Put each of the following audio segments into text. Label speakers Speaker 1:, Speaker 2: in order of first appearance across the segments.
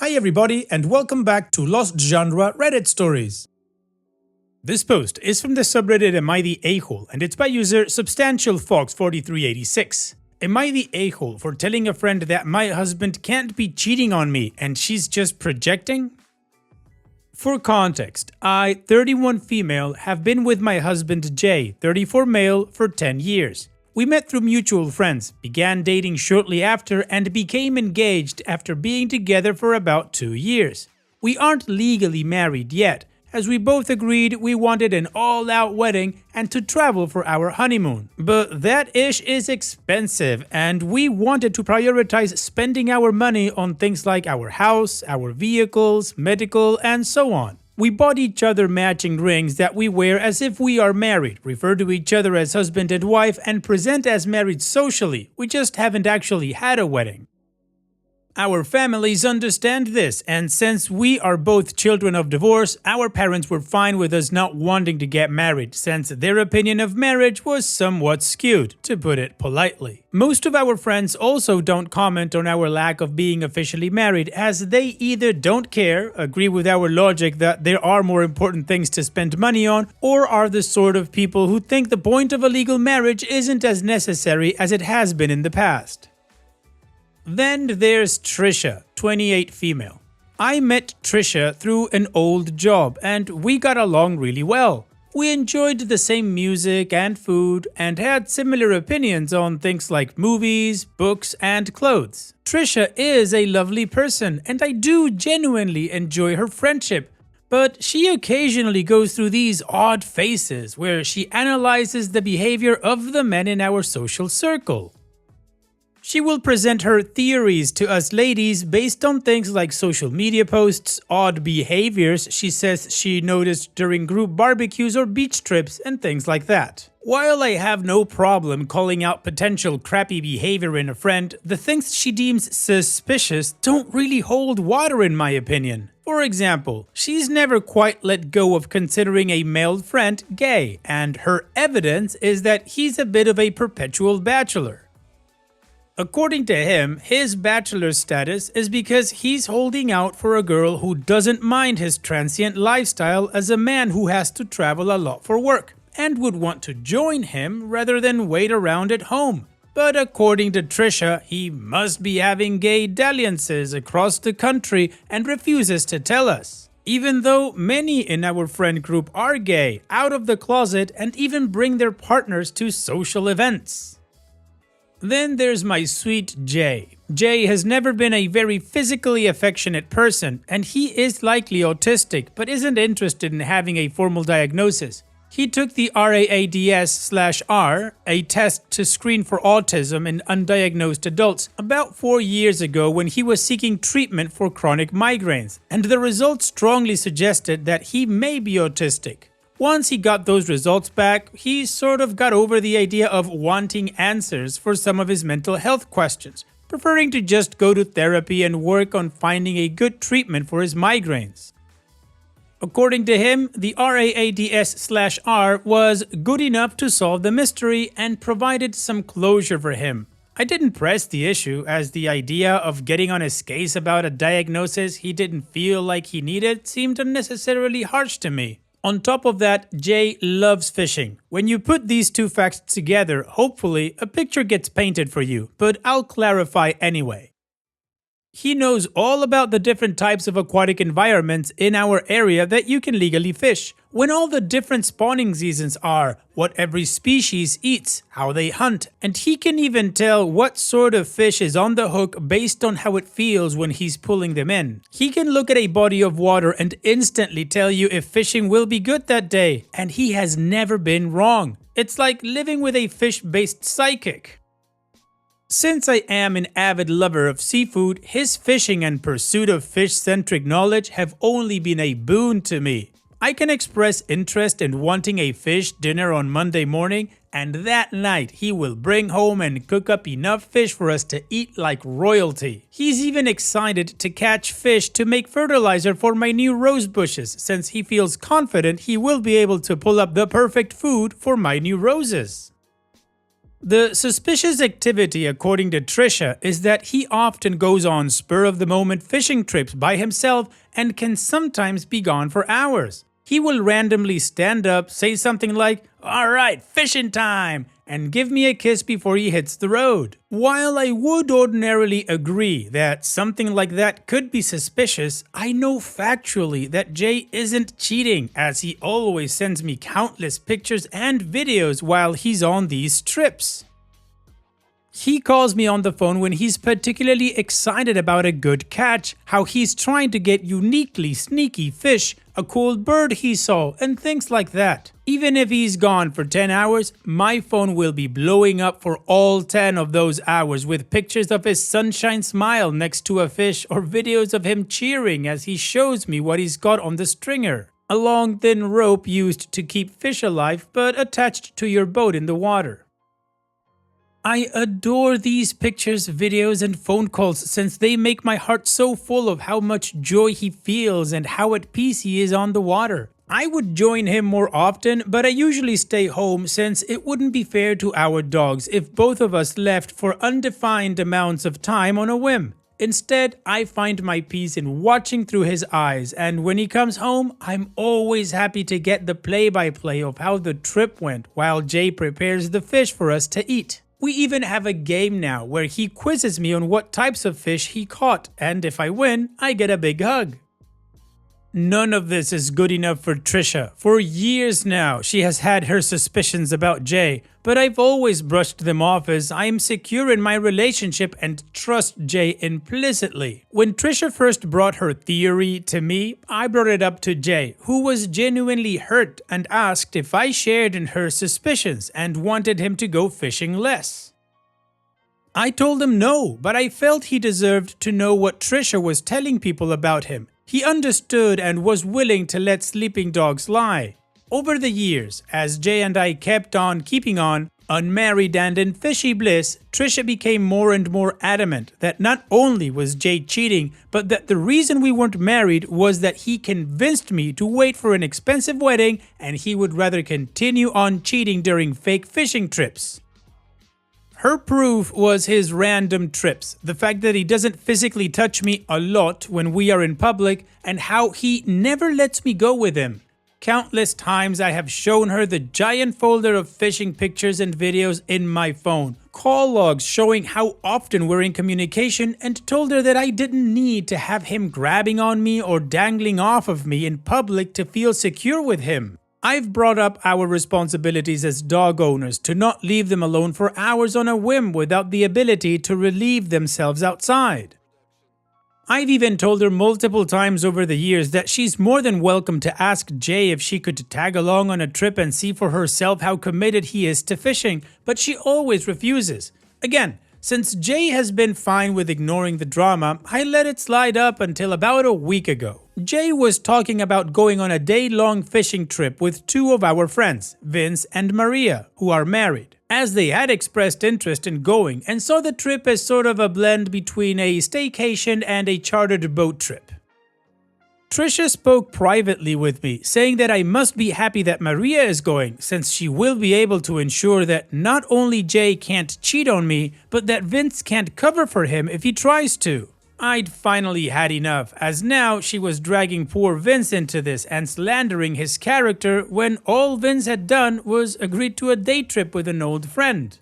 Speaker 1: Hi everybody and welcome back to Lost Genre Reddit Stories. This post is from the subreddit Am I the A-hole and it's by user SubstantialFox4386. Am I the a-hole for telling a friend that my husband can't be cheating on me and she's just projecting? For context, I, 31 female, have been with my husband Jay, 34 male, for 10 years. We met through mutual friends, began dating shortly after, and became engaged after being together for about 2 years. We aren't legally married yet, as we both agreed we wanted an all-out wedding and to travel for our honeymoon. But that ish is expensive, and we wanted to prioritize spending our money on things like our house, our vehicles, medical, and so on. We bought each other matching rings that we wear as if we are married, refer to each other as husband and wife, and present as married socially. We just haven't actually had a wedding. Our families understand this, and since we are both children of divorce, our parents were fine with us not wanting to get married, since their opinion of marriage was somewhat skewed, to put it politely. Most of our friends also don't comment on our lack of being officially married, as they either don't care, agree with our logic that there are more important things to spend money on, or are the sort of people who think the point of a legal marriage isn't as necessary as it has been in the past. Then there's Trisha, 28 female. I met Trisha through an old job and we got along really well. We enjoyed the same music and food and had similar opinions on things like movies, books, and clothes. Trisha is a lovely person and I do genuinely enjoy her friendship, but she occasionally goes through these odd phases where she analyzes the behavior of the men in our social circle. She will present her theories to us ladies based on things like social media posts, odd behaviors she says she noticed during group barbecues or beach trips, and things like that. While I have no problem calling out potential crappy behavior in a friend, the things she deems suspicious don't really hold water in my opinion. For example, she's never quite let go of considering a male friend gay, and her evidence is that he's a bit of a perpetual bachelor. According to him, his bachelor status is because he's holding out for a girl who doesn't mind his transient lifestyle as a man who has to travel a lot for work, and would want to join him rather than wait around at home. But according to Trisha, he must be having gay dalliances across the country and refuses to tell us. Even though many in our friend group are gay, out of the closet, and even bring their partners to social events. Then there's my sweet Jay. Jay has never been a very physically affectionate person, and he is likely autistic, but isn't interested in having a formal diagnosis. He took the RAADS/R, a test to screen for autism in undiagnosed adults, about 4 years ago when he was seeking treatment for chronic migraines, and the results strongly suggested that he may be autistic. Once he got those results back, he sort of got over the idea of wanting answers for some of his mental health questions, preferring to just go to therapy and work on finding a good treatment for his migraines. According to him, the RAADS/R was good enough to solve the mystery and provided some closure for him. I didn't press the issue, as the idea of getting on his case about a diagnosis he didn't feel like he needed seemed unnecessarily harsh to me. On top of that, Jay loves fishing. When you put these two facts together, hopefully a picture gets painted for you, but I'll clarify anyway. He knows all about the different types of aquatic environments in our area that you can legally fish, when all the different spawning seasons are, what every species eats, how they hunt, and he can even tell what sort of fish is on the hook based on how it feels when he's pulling them in. He can look at a body of water and instantly tell you if fishing will be good that day, and he has never been wrong. It's like living with a fish-based psychic. Since I am an avid lover of seafood, his fishing and pursuit of fish-centric knowledge have only been a boon to me. I can express interest in wanting a fish dinner on Monday morning, and that night he will bring home and cook up enough fish for us to eat like royalty. He's even excited to catch fish to make fertilizer for my new rose bushes, since he feels confident he will be able to pull up the perfect food for my new roses. The suspicious activity, according to Trisha, is that he often goes on spur-of-the-moment fishing trips by himself and can sometimes be gone for hours. He will randomly stand up, say something like, "All right, fishing time," and give me a kiss before he hits the road. While I would ordinarily agree that something like that could be suspicious, I know factually that Jay isn't cheating, as he always sends me countless pictures and videos while he's on these trips. He calls me on the phone when he's particularly excited about a good catch, how he's trying to get uniquely sneaky fish, a cool bird he saw, and things like that. Even if he's gone for 10 hours, my phone will be blowing up for all 10 of those hours with pictures of his sunshine smile next to a fish or videos of him cheering as he shows me what he's got on the stringer. A long thin rope used to keep fish alive but attached to your boat in the water. I adore these pictures, videos, and phone calls since they make my heart so full of how much joy he feels and how at peace he is on the water. I would join him more often, but I usually stay home since it wouldn't be fair to our dogs if both of us left for undefined amounts of time on a whim. Instead, I find my peace in watching through his eyes, and when he comes home, I'm always happy to get the play-by-play of how the trip went while Jay prepares the fish for us to eat. We even have a game now where he quizzes me on what types of fish he caught, and if I win, I get a big hug. None of this is good enough for Trisha. For years now, she has had her suspicions about Jay, but I've always brushed them off as I am secure in my relationship and trust Jay implicitly. When Trisha first brought her theory to me, I brought it up to Jay, who was genuinely hurt and asked if I shared in her suspicions and wanted him to go fishing less. I told him no, but I felt he deserved to know what Trisha was telling people about him. He understood and was willing to let sleeping dogs lie. Over the years, as Jay and I kept on keeping on, unmarried and in fishy bliss, Trisha became more and more adamant that not only was Jay cheating, but that the reason we weren't married was that he convinced me to wait for an expensive wedding and he would rather continue on cheating during fake fishing trips. Her proof was his random trips, the fact that he doesn't physically touch me a lot when we are in public, and how he never lets me go with him. Countless times I have shown her the giant folder of fishing pictures and videos in my phone, call logs showing how often we're in communication, and told her that I didn't need to have him grabbing on me or dangling off of me in public to feel secure with him. I've brought up our responsibilities as dog owners to not leave them alone for hours on a whim without the ability to relieve themselves outside. I've even told her multiple times over the years that she's more than welcome to ask Jay if she could tag along on a trip and see for herself how committed he is to fishing, but she always refuses. Again, since Jay has been fine with ignoring the drama, I let it slide up until about a week ago. Jay was talking about going on a day-long fishing trip with two of our friends, Vince and Maria, who are married, as they had expressed interest in going and saw the trip as sort of a blend between a staycation and a chartered boat trip. Trisha spoke privately with me, saying that I must be happy that Maria is going, since she will be able to ensure that not only Jay can't cheat on me, but that Vince can't cover for him if he tries to. I'd finally had enough, as now she was dragging poor Vince into this and slandering his character when all Vince had done was agreed to a day trip with an old friend.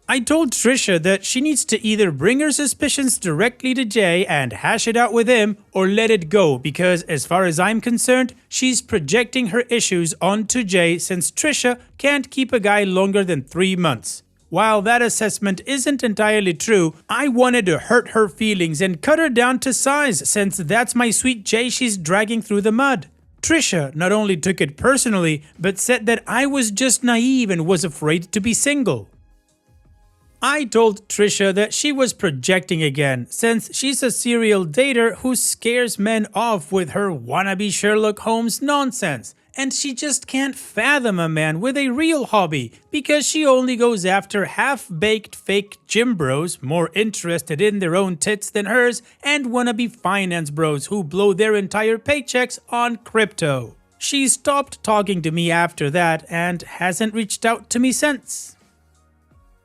Speaker 1: I told Trisha that she needs to either bring her suspicions directly to Jay and hash it out with him, or let it go, because as far as I'm concerned, she's projecting her issues onto Jay since Trisha can't keep a guy longer than 3 months. While that assessment isn't entirely true, I wanted to hurt her feelings and cut her down to size since that's my sweet Jay she's dragging through the mud. Trisha not only took it personally, but said that I was just naive and was afraid to be single. I told Trisha that she was projecting again, since she's a serial dater who scares men off with her wannabe Sherlock Holmes nonsense, and she just can't fathom a man with a real hobby because she only goes after half-baked fake gym bros more interested in their own tits than hers and wannabe finance bros who blow their entire paychecks on crypto. She stopped talking to me after that and hasn't reached out to me since.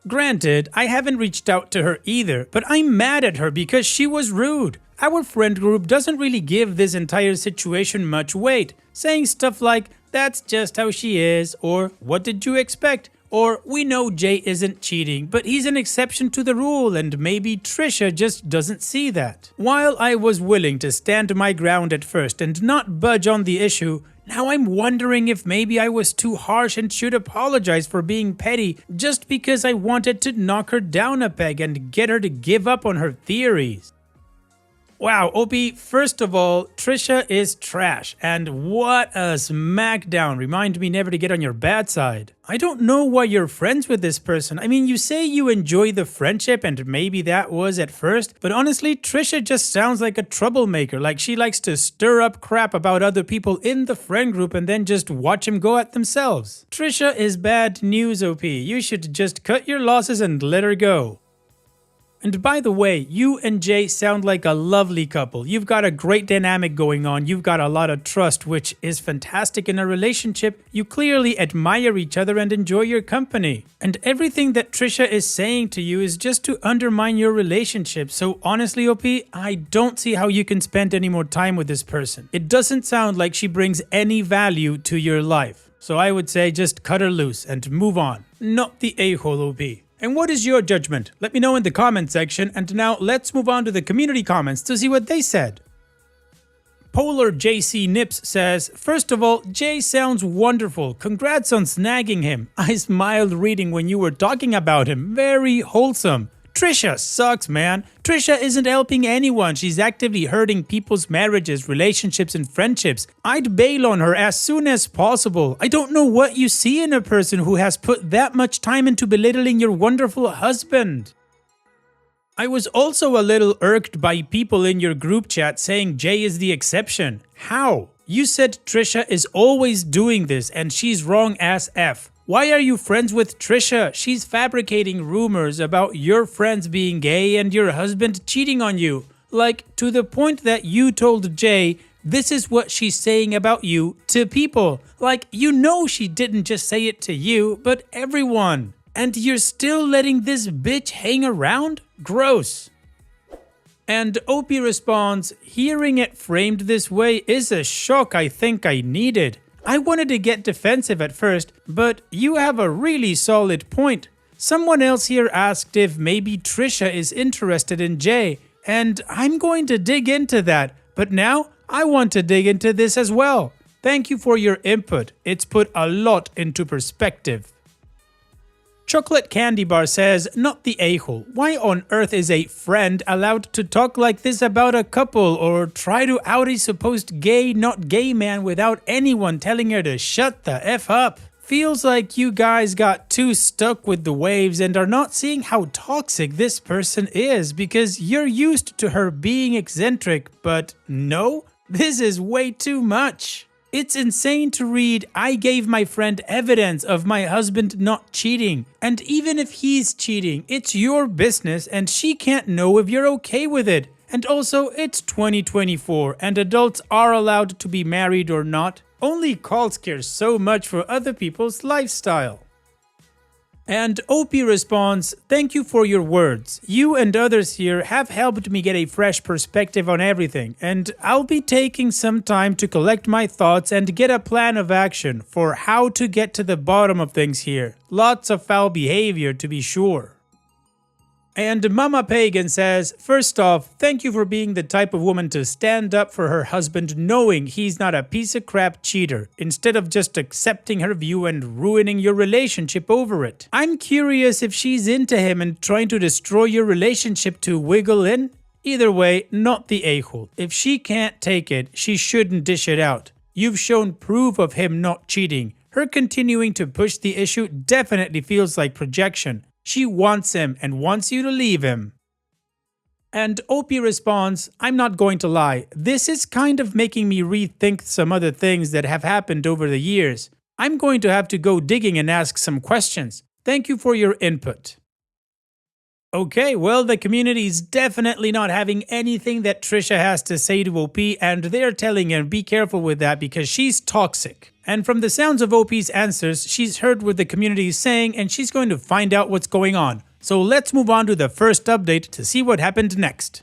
Speaker 1: Granted, I haven't reached out to her either, but I'm mad at her because she was rude. Our friend group doesn't really give this entire situation much weight, saying stuff like, "That's just how she is," or "What did you expect?" Or "We know Jay isn't cheating, but he's an exception to the rule and maybe Trisha just doesn't see that." While I was willing to stand my ground at first and not budge on the issue, now I'm wondering if maybe I was too harsh and should apologize for being petty just because I wanted to knock her down a peg and get her to give up on her theories. Wow, OP, first of all, Trisha is trash, and what a smackdown. Remind me never to get on your bad side. I don't know why you're friends with this person. I mean, you say you enjoy the friendship, and maybe that was at first, but honestly, Trisha just sounds like a troublemaker, like she likes to stir up crap about other people in the friend group and then just watch them go at themselves. Trisha is bad news, OP. You should just cut your losses and let her go. And by the way, you and Jay sound like a lovely couple. You've got a great dynamic going on. You've got a lot of trust, which is fantastic in a relationship. You clearly admire each other and enjoy your company. And everything that Trisha is saying to you is just to undermine your relationship. So honestly, OP, I don't see how you can spend any more time with this person. It doesn't sound like she brings any value to your life. So I would say just cut her loose and move on. Not the a-hole, OP. And what is your judgment? Let me know in the comment section, and now let's move on to the community comments to see what they said. Polar JC Nips says, "First of all, Jay sounds wonderful. Congrats on snagging him. I smiled reading when you were talking about him. Very wholesome. Trisha sucks, man. Trisha isn't helping anyone. She's actively hurting people's marriages, relationships, and friendships. I'd bail on her as soon as possible. I don't know what you see in a person who has put that much time into belittling your wonderful husband." I was also a little irked by people in your group chat saying Jay is the exception. How? You said Trisha is always doing this and she's wrong as F. Why are you friends with Trisha? She's fabricating rumors about your friends being gay and your husband cheating on you. Like, to the point that you told Jay, this is what she's saying about you to people. Like, you know she didn't just say it to you, but everyone. And you're still letting this bitch hang around? Gross. And OP responds, "Hearing it framed this way is a shock I think I needed. I wanted to get defensive at first, but you have a really solid point. Someone else here asked if maybe Trisha is interested in Jay, and I'm going to dig into that, but now I want to dig into this as well. Thank you for your input. It's put a lot into perspective." Chocolate Candy Bar says, "Not the a-hole. Why on earth is a friend allowed to talk like this about a couple or try to out a supposed gay, not gay man without anyone telling her to shut the F up? Feels like you guys got too stuck with the waves and are not seeing how toxic this person is because you're used to her being eccentric, but no, this is way too much. It's insane to read, 'I gave my friend evidence of my husband not cheating.' And even if he's cheating, it's your business and she can't know if you're okay with it. And also, it's 2024 and adults are allowed to be married or not. Only cults care so much for other people's lifestyle." And OP responds, "Thank you for your words. You and others here have helped me get a fresh perspective on everything, and I'll be taking some time to collect my thoughts and get a plan of action for how to get to the bottom of things here. Lots of foul behavior to be sure." And Mama Pagan says, "First off, thank you for being the type of woman to stand up for her husband knowing he's not a piece of crap cheater, instead of just accepting her view and ruining your relationship over it. I'm curious if she's into him and trying to destroy your relationship to wiggle in? Either way, not the a-hole. If she can't take it, she shouldn't dish it out. You've shown proof of him not cheating. Her continuing to push the issue definitely feels like projection. She wants him and wants you to leave him." And OP responds, "I'm not going to lie, this is kind of making me rethink some other things that have happened over the years. I'm going to have to go digging and ask some questions. Thank you for your input." Okay, well, the community is definitely not having anything that Trisha has to say to OP, and they're telling her be careful with that because she's toxic. And from the sounds of OP's answers, she's heard what the community is saying and she's going to find out what's going on. So let's move on to the first update to see what happened next.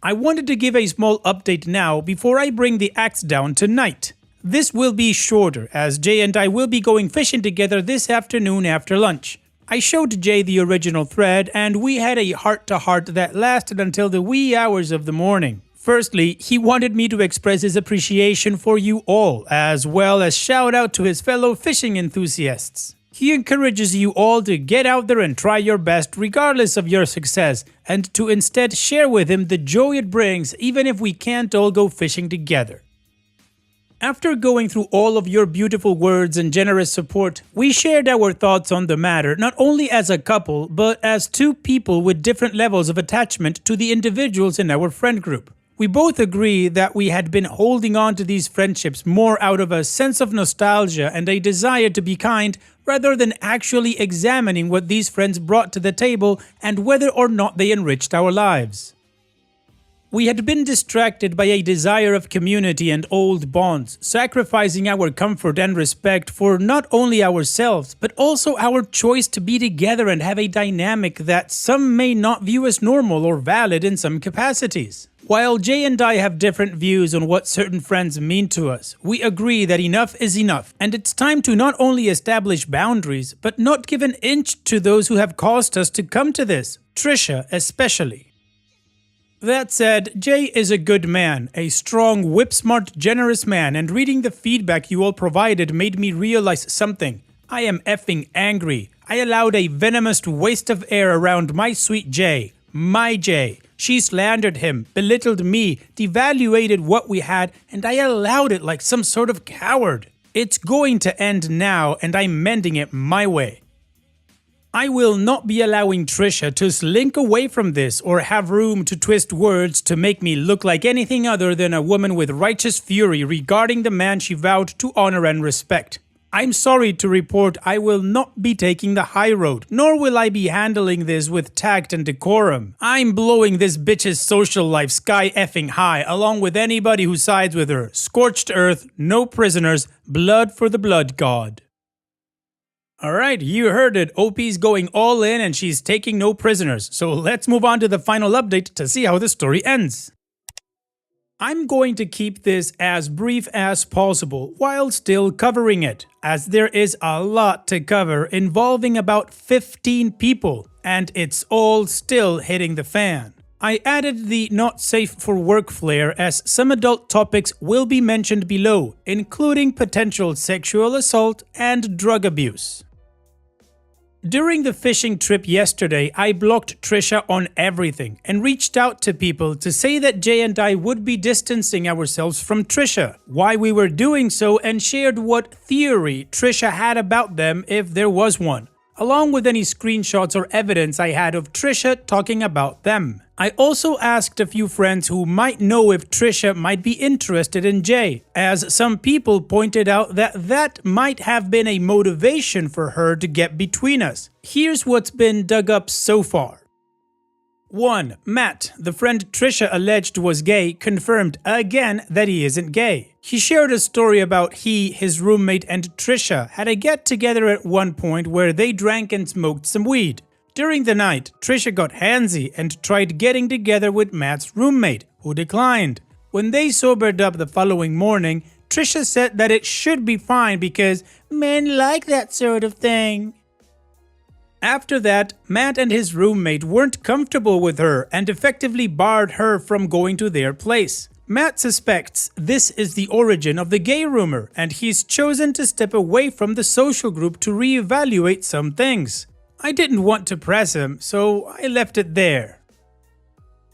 Speaker 1: I wanted to give a small update now before I bring the axe down tonight. This will be shorter as Jay and I will be going fishing together this afternoon after lunch. I showed Jay the original thread and we had a heart-to-heart that lasted until the wee hours of the morning. Firstly, he wanted me to express his appreciation for you all, as well as shout out to his fellow fishing enthusiasts. He encourages you all to get out there and try your best regardless of your success, and to instead share with him the joy it brings even if we can't all go fishing together. After going through all of your beautiful words and generous support, we shared our thoughts on the matter not only as a couple, but as two people with different levels of attachment to the individuals in our friend group. We both agree that we had been holding on to these friendships more out of a sense of nostalgia and a desire to be kind, rather than actually examining what these friends brought to the table and whether or not they enriched our lives. We had been distracted by a desire of community and old bonds, sacrificing our comfort and respect for not only ourselves, but also our choice to be together and have a dynamic that some may not view as normal or valid in some capacities. While Jay and I have different views on what certain friends mean to us, we agree that enough is enough, and it's time to not only establish boundaries, but not give an inch to those who have caused us to come to this, Trisha especially. That said, Jay is a good man, a strong, whip-smart, generous man, and reading the feedback you all provided made me realize something. I am effing angry. I allowed a venomous waste of air around my sweet Jay. My Jay. She slandered him, belittled me, devaluated what we had, and I allowed it like some sort of coward. It's going to end now, and I'm mending it my way. I will not be allowing Trisha to slink away from this or have room to twist words to make me look like anything other than a woman with righteous fury regarding the man she vowed to honor and respect. I'm sorry to report I will not be taking the high road, nor will I be handling this with tact and decorum. I'm blowing this bitch's social life sky effing high along with anybody who sides with her. Scorched earth, no prisoners, blood for the blood god. Alright, you heard it. OP's going all in and she's taking no prisoners. So let's move on to the final update to see how the story ends. I'm going to keep this as brief as possible while still covering it, as there is a lot to cover involving about 15 people, and it's all still hitting the fan. I added the not safe for work flair as some adult topics will be mentioned below, including potential sexual assault and drug abuse. During the fishing trip yesterday, I blocked Trisha on everything and reached out to people to say that Jay and I would be distancing ourselves from Trisha, why we were doing so, and shared what theory Trisha had about them if there was one, along with any screenshots or evidence I had of Trisha talking about them. I also asked a few friends who might know if Trisha might be interested in Jay, as some people pointed out that might have been a motivation for her to get between us. Here's what's been dug up so far. 1. Matt, the friend Trisha alleged was gay, confirmed again that he isn't gay. He shared a story about he, his roommate, and Trisha had a get-together at one point where they drank and smoked some weed. During the night, Trisha got handsy and tried getting together with Matt's roommate, who declined. When they sobered up the following morning, Trisha said that it should be fine because men like that sort of thing. After that, Matt and his roommate weren't comfortable with her and effectively barred her from going to their place. Matt suspects this is the origin of the gay rumor, and he's chosen to step away from the social group to reevaluate some things. I didn't want to press him, so I left it there.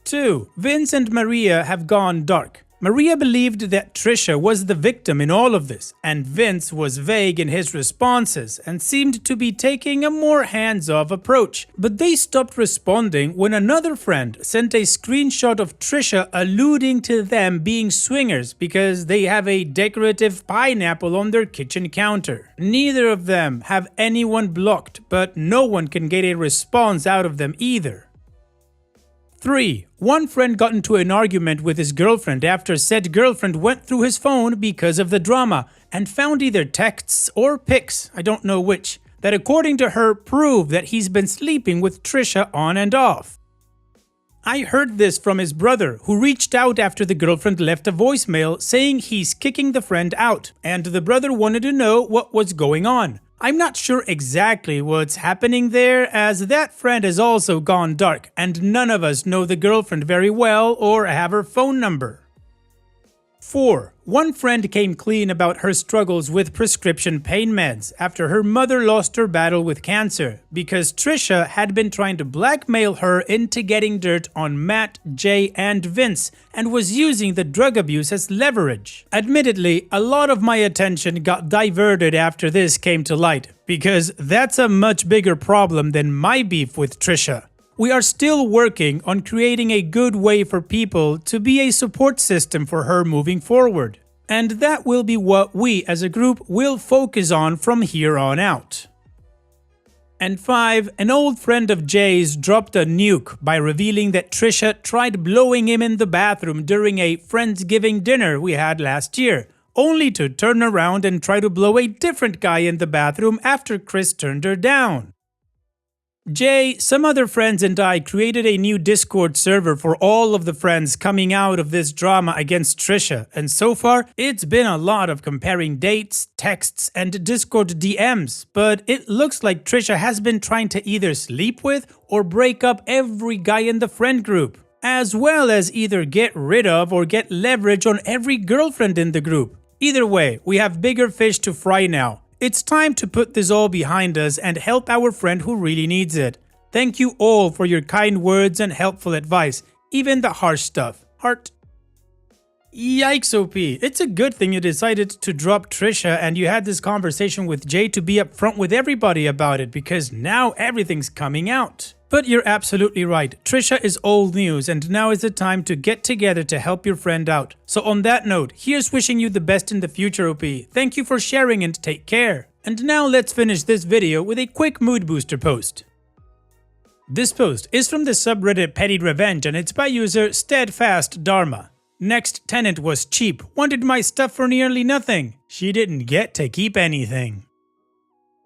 Speaker 1: 2. Vince and Maria have gone dark. Maria believed that Trisha was the victim in all of this, and Vince was vague in his responses and seemed to be taking a more hands-off approach. But they stopped responding when another friend sent a screenshot of Trisha alluding to them being swingers because they have a decorative pineapple on their kitchen counter. Neither of them have anyone blocked, but no one can get a response out of them either. 3. One friend got into an argument with his girlfriend after said girlfriend went through his phone because of the drama and found either texts or pics, I don't know which, that according to her prove that he's been sleeping with Trisha on and off. I heard this from his brother, who reached out after the girlfriend left a voicemail saying he's kicking the friend out, and the brother wanted to know what was going on. I'm not sure exactly what's happening there, as that friend has also gone dark, and none of us know the girlfriend very well or have her phone number. 4. One friend came clean about her struggles with prescription pain meds after her mother lost her battle with cancer because Trisha had been trying to blackmail her into getting dirt on Matt, Jay, and Vince and was using the drug abuse as leverage. Admittedly, a lot of my attention got diverted after this came to light because that's a much bigger problem than my beef with Trisha. We are still working on creating a good way for people to be a support system for her moving forward. And that will be what we as a group will focus on from here on out. And 5. An old friend of Jay's dropped a nuke by revealing that Trisha tried blowing him in the bathroom during a Friendsgiving dinner we had last year, only to turn around and try to blow a different guy in the bathroom after Chris turned her down. Jay, some other friends, and I created a new Discord server for all of the friends coming out of this drama against Trisha, and so far, it's been a lot of comparing dates, texts, and Discord DMs, but it looks like Trisha has been trying to either sleep with or break up every guy in the friend group, as well as either get rid of or get leverage on every girlfriend in the group. Either way, we have bigger fish to fry now. It's time to put this all behind us and help our friend who really needs it. Thank you all for your kind words and helpful advice, even the harsh stuff. Heart. Yikes, OP. It's a good thing you decided to drop Trisha and you had this conversation with Jay to be upfront with everybody about it because now everything's coming out. But you're absolutely right, Trisha is old news and now is the time to get together to help your friend out. So on that note, here's wishing you the best in the future, OP. Thank you for sharing and take care. And now let's finish this video with a quick mood booster post. This post is from the subreddit Petty Revenge and it's by user Steadfast Dharma. Next tenant was cheap, wanted my stuff for nearly nothing. She didn't get to keep anything.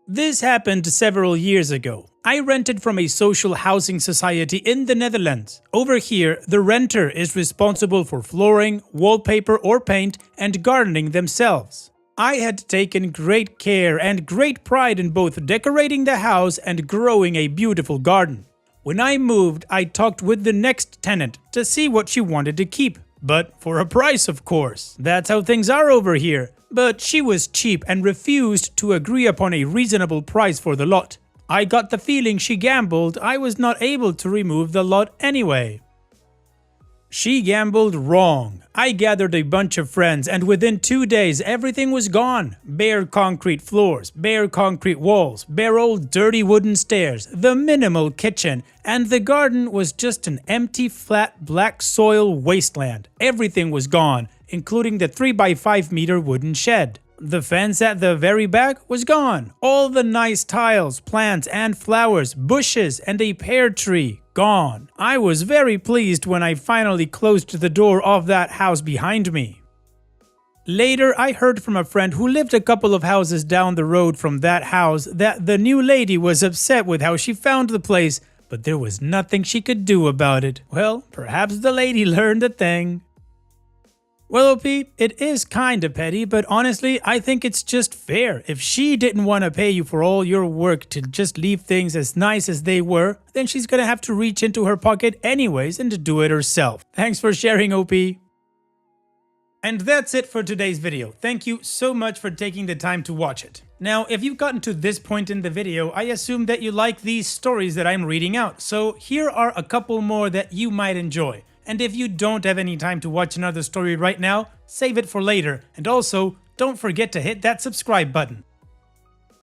Speaker 1: This happened several years ago. I rented from a social housing society in the Netherlands. Over here, the renter is responsible for flooring, wallpaper or paint, and gardening themselves. I had taken great care and great pride in both decorating the house and growing a beautiful garden. When I moved, I talked with the next tenant to see what she wanted to keep. But for a price, of course. That's how things are over here. But she was cheap and refused to agree upon a reasonable price for the lot. I got the feeling she gambled I was not able to remove the lot anyway. She gambled wrong. I gathered a bunch of friends and within 2 days everything was gone. Bare concrete floors, bare concrete walls, bare old dirty wooden stairs, the minimal kitchen, and the garden was just an empty flat black soil wasteland. Everything was gone, including the 3x5 meter wooden shed. The fence at the very back was gone. All the nice tiles, plants and flowers, bushes and a pear tree, gone. I was very pleased when I finally closed the door of that house behind me. Later, I heard from a friend who lived a couple of houses down the road from that house that the new lady was upset with how she found the place, but there was nothing she could do about it. Well, perhaps the lady learned a thing. Well, OP, it is kinda petty, but honestly, I think it's just fair. If she didn't want to pay you for all your work to just leave things as nice as they were, then she's gonna have to reach into her pocket anyways and do it herself. Thanks for sharing, OP. And that's it for today's video. Thank you so much for taking the time to watch it. Now, if you've gotten to this point in the video, I assume that you like these stories that I'm reading out, so here are a couple more that you might enjoy. And if you don't have any time to watch another story right now, save it for later. And also, don't forget to hit that subscribe button.